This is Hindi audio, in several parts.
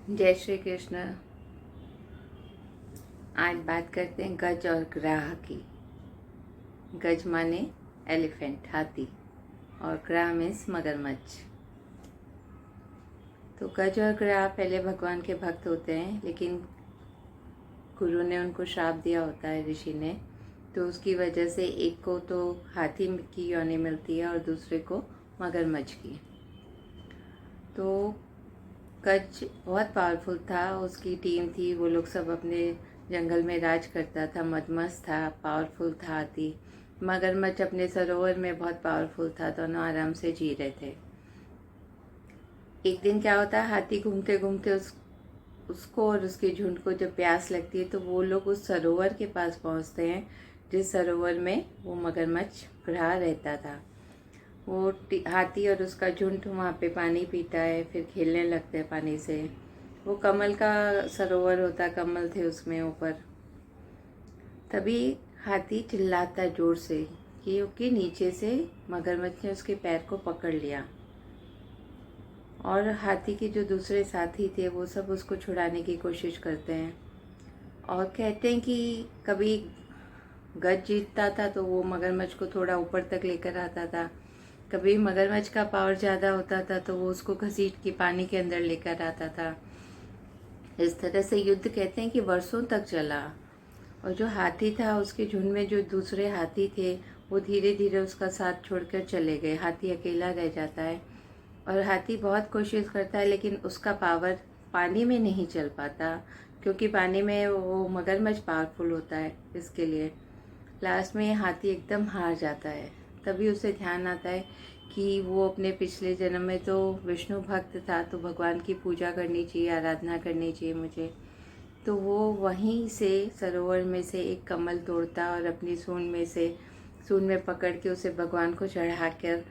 जय श्री कृष्ण। आज बात करते हैं गज और ग्राह की। गज माने एलिफेंट, हाथी, और ग्राह मीन्स मगरमच्छ। तो गज और ग्राह पहले भगवान के भक्त होते हैं, लेकिन गुरु ने उनको श्राप दिया होता है, ऋषि ने, तो उसकी वजह से एक को तो हाथी की योनि मिलती है और दूसरे को मगरमच्छ की। तो गज बहुत पावरफुल था, उसकी टीम थी, वो लोग सब अपने जंगल में राज करता था, मदमस्त था, पावरफुल था हाथी। मगरमच्छ अपने सरोवर में बहुत पावरफुल था, दोनों आराम से जी रहे थे। एक दिन क्या होता है, हाथी घूमते घूमते उसको और उसके झुंड को जब प्यास लगती है तो वो लोग उस सरोवर के पास पहुंचते हैं जिस सरोवर में वो मगरमच्छ ग्राह रहता था। वो हाथी और उसका झुंड वहाँ पे पानी पीता है, फिर खेलने लगते हैं पानी से। वो कमल का सरोवर होता, कमल थे उसमें ऊपर। तभी हाथी चिल्लाता जोर से क्योंकि नीचे से मगरमच्छ ने उसके पैर को पकड़ लिया, और हाथी के जो दूसरे साथी थे वो सब उसको छुड़ाने की कोशिश करते हैं, और कहते हैं कि कभी गज जीतता था तो वो मगरमच्छ को थोड़ा ऊपर तक लेकर आता था, कभी मगरमच्छ का पावर ज़्यादा होता था तो वो उसको घसीट के पानी के अंदर लेकर आता था। इस तरह से युद्ध कहते हैं कि वर्षों तक चला। और जो हाथी था उसके झुंड में जो दूसरे हाथी थे वो धीरे धीरे उसका साथ छोड़कर चले गए, हाथी अकेला रह जाता है। और हाथी बहुत कोशिश करता है लेकिन उसका पावर पानी में नहीं चल पाता, क्योंकि पानी में वो मगरमच्छ पावरफुल होता है, इसके लिए लास्ट में हाथी एकदम हार जाता है। तभी उसे ध्यान आता है कि वो अपने पिछले जन्म में तो विष्णु भक्त था, तो भगवान की पूजा करनी चाहिए, आराधना करनी चाहिए मुझे। तो वो वहीं से सरोवर में से एक कमल तोड़ता और अपनी सूंड में पकड़ के उसे भगवान को चढ़ा कर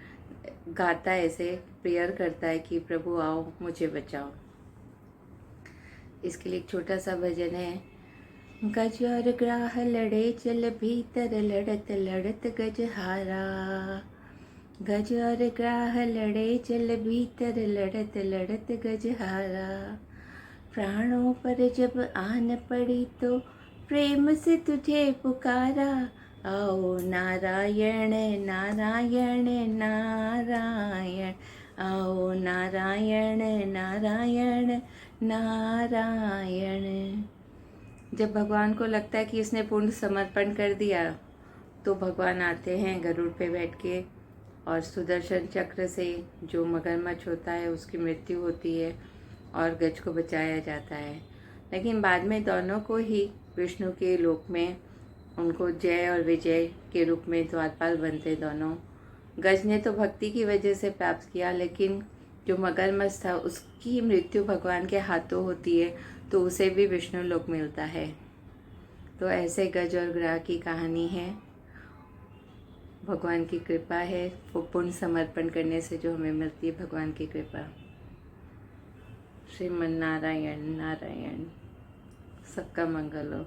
गाता है, ऐसे प्रेयर करता है कि प्रभु आओ मुझे बचाओ। इसके लिए एक छोटा सा भजन है। गज और ग्राह लड़े चल भीतर, लड़त लड़त गज हारा। गज और ग्राह लड़े चल भीतर, लड़त लड़त गज हारा। प्राणों पर जब आन पड़ी तो प्रेम से तुझे पुकारा। आओ नारायण नारायण नारायण, आओ नारायण नारायण नारायण। जब भगवान को लगता है कि इसने पूर्ण समर्पण कर दिया तो भगवान आते हैं गरुड़ पे बैठ के, और सुदर्शन चक्र से जो मगरमच्छ होता है उसकी मृत्यु होती है और गज को बचाया जाता है। लेकिन बाद में दोनों को ही विष्णु के लोक में उनको जय और विजय के रूप में द्वारपाल बनते दोनों। गज ने तो भक्ति की वजह से प्राप्त किया, लेकिन जो मगरमच्छ था उसकी मृत्यु भगवान के हाथों होती है, तो उसे भी विष्णु लोक मिलता है। तो ऐसे गज और ग्राह की कहानी है। भगवान की कृपा है, वो पूर्ण समर्पण करने से जो हमें मिलती है भगवान की कृपा। श्रीमन नारायण नारायण, सबका मंगल हो।